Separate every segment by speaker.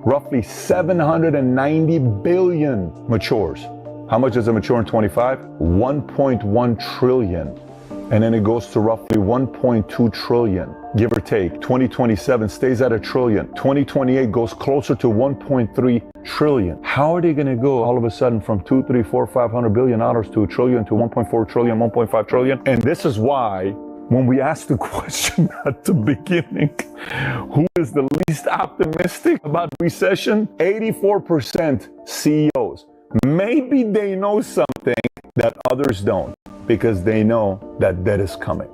Speaker 1: roughly 790 billion matures. How much does it mature in 25? 1.1 trillion. And then it goes to roughly 1.2 trillion, give or take. 2027 stays at $1 trillion. 2028 goes closer to 1.3 trillion. How are they going to go all of a sudden from 2, 3, 4, 500 billion dollars to $1 trillion to 1.4 trillion, 1.5 trillion? And this is why when we asked the question at the beginning, who is the least optimistic about recession? 84% CEOs. Maybe they know something that others don't, because they know that debt is coming.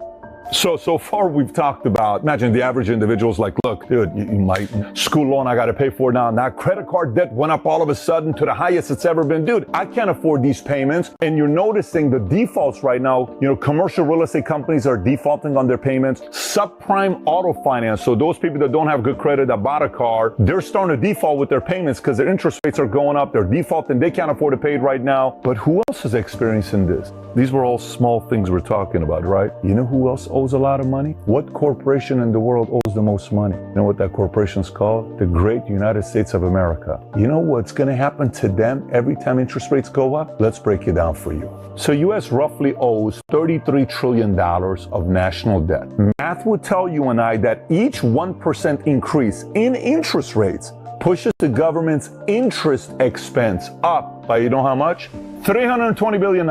Speaker 1: So far we've talked about, imagine the average individual's like, look, dude, my school loan, I got to pay for now. Now credit card debt went up all of a sudden to the highest it's ever been. Dude, I can't afford these payments. And you're noticing the defaults right now. Commercial real estate companies are defaulting on their payments. Subprime auto finance. So those people that don't have good credit that bought a car, they're starting to default with their payments because their interest rates are going up. They're defaulting. They can't afford to pay it right now. But who else is experiencing this? These were all small things we're talking about, right? You know who else owes a lot of money? What corporation in the world owes the most money? You know what that corporation's called? The great United States of America. You know what's going to happen to them every time interest rates go up? Let's break it down for you. So US roughly owes $33 trillion of national debt. Math would tell you and I that each 1% increase in interest rates pushes the government's interest expense up by, you know how much? $320 billion.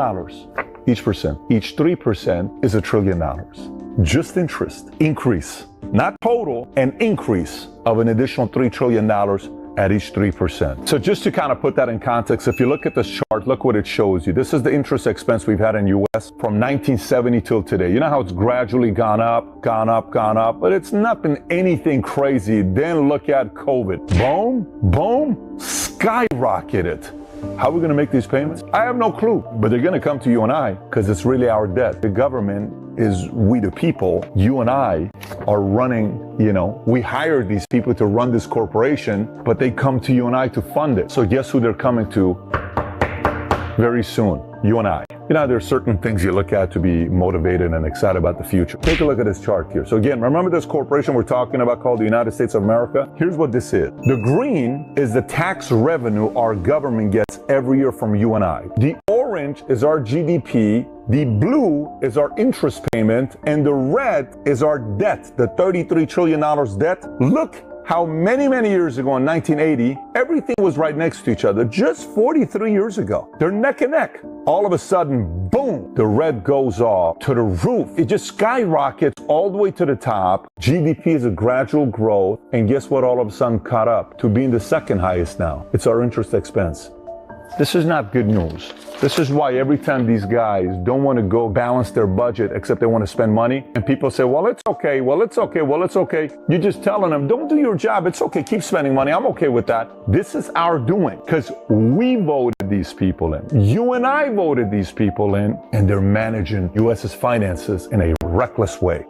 Speaker 1: Each percent. Each 3% is $1 trillion. Just interest increase, not total, an increase of an additional $3 trillion at each 3%. So just to kind of put that in context, if you look at this chart, look what it shows you. This is the interest expense we've had in US from 1970 till today. You know how it's gradually gone up, but it's not been anything crazy. Then look at COVID. Boom, skyrocketed. How are we going to make these payments? I have no clue, but they're going to come to you and I because it's really our debt. The government is we the people. You and I are running, we hired these people to run this corporation, but they come to you and I to fund it. So guess who they're coming to very soon? You and I. There are certain things you look at to be motivated and excited about the future. Take a look at this chart here. So again, remember this corporation we're talking about called the United States of America? Here's what this is. The green is the tax revenue our government gets every year from you and I. The orange is our GDP. The blue is our interest payment. And the red is our debt, the $33 trillion debt. Look how many years ago in 1980, everything was right next to each other. Just 43 years ago. They're neck and neck. All of a sudden, boom, the red goes off to the roof. It just skyrockets all the way to the top. GDP is a gradual growth. And guess what all of a sudden caught up to being the second highest now? It's our interest expense. This is not good news. This is why every time these guys don't want to go balance their budget, except they want to spend money, and people say, well, it's okay, you're just telling them, don't do your job, it's okay, keep spending money, I'm okay with that. This is our doing, because we voted these people in. You and I voted these people in, and they're managing U.S.'s finances in a reckless way.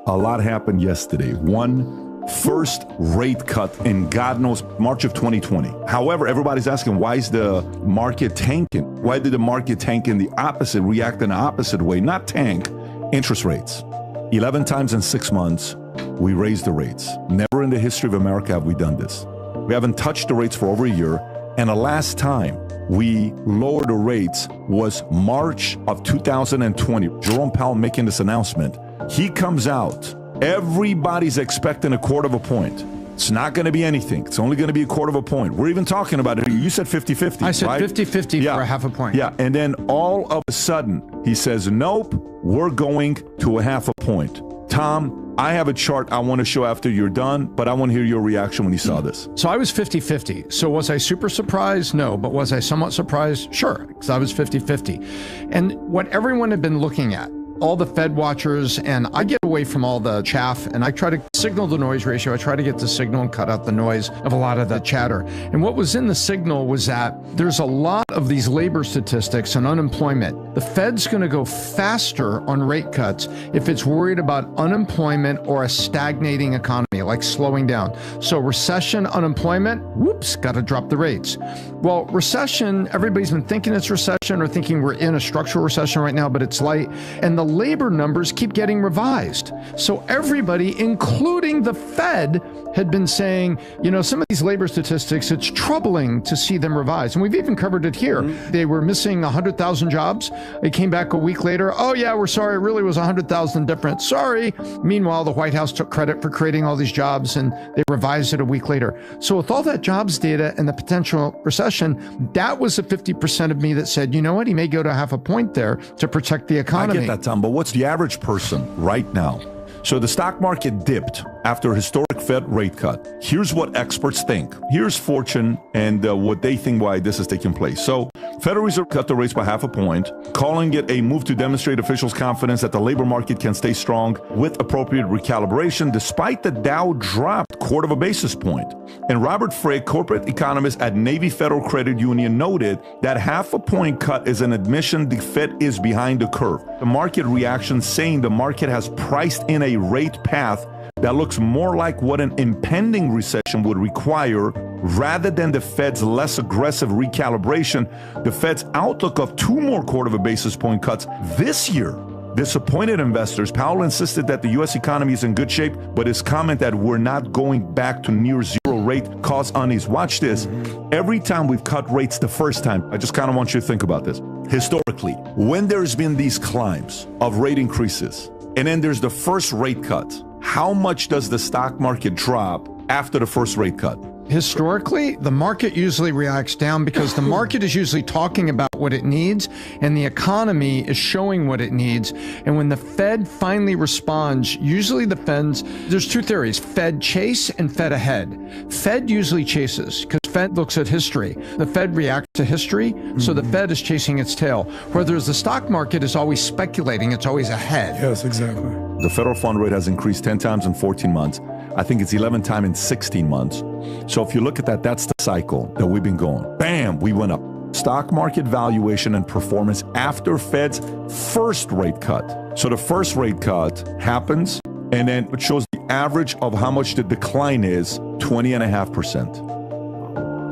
Speaker 2: A lot happened yesterday. One, first rate cut in God knows March of 2020. However, everybody's asking, why is the market tanking? Why did the market tank in the opposite, react in the opposite way? Not tank, interest rates. 11 times in 6 months, we raised the rates. Never in the history of America have we done this. We haven't touched the rates for over a year. And the last time we lowered the rates was March of 2020. Jerome Powell making this announcement. He comes out. Everybody's expecting 1/4 point. It's not going to be anything. It's only going to be 1/4 point. We're even talking about it. You said 50-50,
Speaker 3: I said
Speaker 2: right?
Speaker 3: 50-50
Speaker 2: Yeah.
Speaker 3: for 1/2 point.
Speaker 2: Yeah, and then all of a sudden, he says, nope, we're going to 1/2 point. Tom, I have a chart I want to show after you're done, but I want to hear your reaction when you saw this.
Speaker 3: So I was 50-50. So was I super surprised? No. But was I somewhat surprised? Sure, because I was 50-50. And what everyone had been looking at, all the Fed watchers, and I get away from all the chaff and I try to signal the noise ratio. I try to get the signal and cut out the noise of a lot of the chatter. And what was in the signal was that there's a lot of these labor statistics and unemployment. The Fed's going to go faster on rate cuts if it's worried about unemployment or a stagnating economy, like slowing down. So recession, unemployment, whoops, got to drop the rates. Well, recession, everybody's been thinking it's recession or thinking we're in a structural recession right now, but it's light. And the labor numbers keep getting revised. So everybody, including the Fed, had been saying, some of these labor statistics, it's troubling to see them revised. And we've even covered it here. They were missing 100,000 jobs. It came back a week later. Oh yeah, we're sorry. It really was 100,000 different. Sorry. Meanwhile, the White House took credit for creating all these jobs and they revised it a week later. So with all that jobs data and the potential recession, that was the 50% of me that said, you know what, he may go to half a point there to protect the economy.
Speaker 2: I get that, Tom, but what's the average person right now? So the stock market dipped after a historic Fed rate cut. Here's what experts think. Here's Fortune and what they think why this is taking place. So Federal Reserve cut the rates by half a point, calling it a move to demonstrate officials' confidence that the labor market can stay strong with appropriate recalibration, despite the Dow dropped 1/4 basis point. And Robert Frick, corporate economist at Navy Federal Credit Union, noted that half a point cut is an admission the Fed is behind the curve. The market reaction saying the market has priced in a rate path that looks more like what an impending recession would require rather than the Fed's less aggressive recalibration. The Fed's outlook of 2 more 1/4 basis point cuts this year disappointed investors. Powell insisted that the U.S. economy is in good shape, but his comment that we're not going back to near zero rate caused unease. Watch this. Every time we've cut rates the first time, I just kind of want you to think about this. Historically, when there's been these climbs of rate increases, and then there's the first rate cut, how much does the stock market drop after the first rate cut?
Speaker 3: Historically, the market usually reacts down because the market is usually talking about what it needs and the economy is showing what it needs. And when the Fed finally responds, usually the Fed's, there's 2 theories, Fed chase and Fed ahead. Fed usually chases because Fed looks at history. The Fed reacts to history, so the Fed is chasing its tail. Whereas the stock market is always speculating, it's always ahead.
Speaker 4: Yes, exactly.
Speaker 2: The federal fund rate has increased 10 times in 14 months. I think it's 11 times in 16 months. So if you look at that, that's the cycle that we've been going. Bam, we went up. Stock market valuation and performance after Fed's first rate cut. So the first rate cut happens, and then it shows the average of how much the decline is, 20.5%.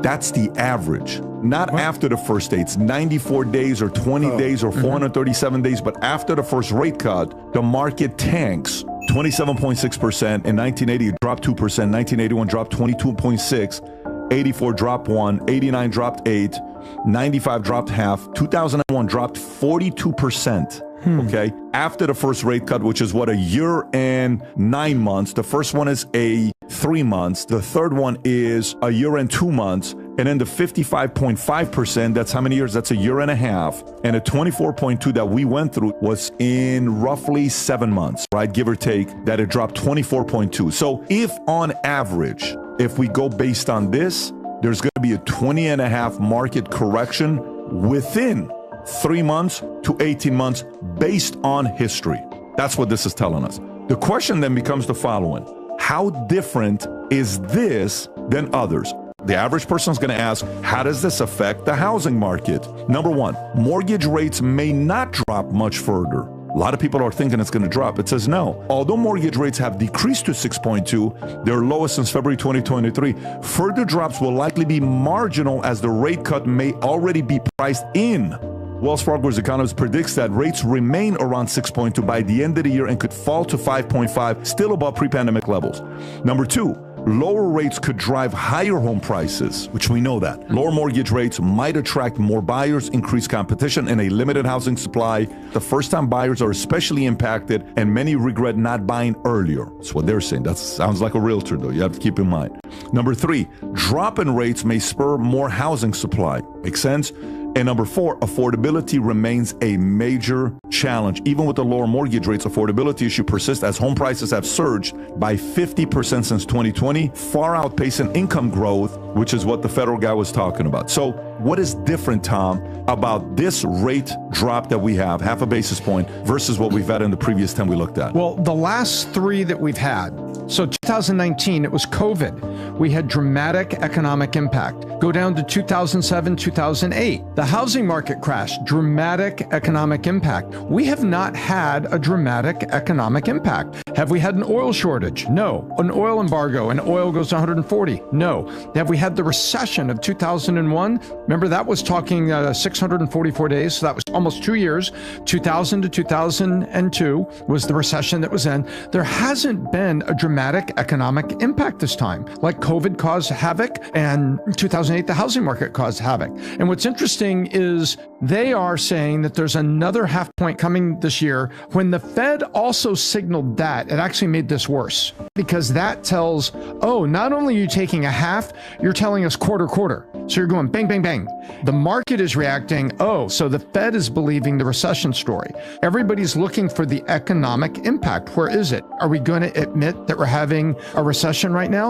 Speaker 2: That's the average. Not after the first day. It's 94 days or 20 days or 437 days. But after the first rate cut, the market tanks 27.6%. In 1980, it dropped 2%. 1981 dropped 22.6%. 84 dropped 1%. 89 dropped 8%. 95 dropped half. 2001 dropped 42%. Okay. After the first rate cut, which is what, a year and 9 months. The first one is 3 months. The third one is a year and 2 months. And then the 55.5%, that's how many years? That's a year and a half. And the 24.2 that we went through was in roughly 7 months, right? Give or take, that it dropped 24.2. So if on average, if we go based on this, there's going to be a 20.5 market correction within 3 months to 18 months based on history. That's what this is telling us. The question then becomes the following. How different is this than others? The average person is going to ask, how does this affect the housing market? Number one, mortgage rates may not drop much further. A lot of people are thinking it's going to drop. It says no. Although mortgage rates have decreased to 6.2, their lowest since February 2023, further drops will likely be marginal as the rate cut may already be priced in. Wells Fargo's economist predicts that rates remain around 6.2 by the end of the year and could fall to 5.5, still above pre-pandemic levels. Number two, lower rates could drive higher home prices, which we know that. Lower mortgage rates might attract more buyers, increase competition, and a limited housing supply. The first-time buyers are especially impacted, and many regret not buying earlier. That's what they're saying. That sounds like a realtor, though. You have to keep in mind. Number three, drop in rates may spur more housing supply. Make sense? And number four, affordability remains a major challenge. Even with the lower mortgage rates, affordability issue persists as home prices have surged by 50% since 2020, far outpacing income growth, which is what the federal guy was talking about. So what is different, Tom, about this rate drop that we have, half a basis point, versus what we've had in the previous 10 we looked at?
Speaker 3: Well, the last three that we've had, so 2019, it was COVID. We had dramatic economic impact. Go down to 2007, 2008. The housing market crashed, dramatic economic impact. We have not had a dramatic economic impact. Have we had an oil shortage? No. An oil embargo and oil goes to 140? No. Have we had the recession of 2001. Remember, that was talking 644 days. So that was almost 2 years. 2000 to 2002 was the recession that was in. There hasn't been a dramatic economic impact this time. Like COVID caused havoc, and 2008, the housing market caused havoc. And what's interesting is they are saying that there's another half point coming this year. When the Fed also signaled that, it actually made this worse, because that tells, oh, not only are you taking a half, you're telling us quarter. So you're going bang, bang, bang. The market is reacting, oh, so the Fed is believing the recession story. Everybody's looking for the economic impact. Where is it? Are we going to admit that we're having a recession right now?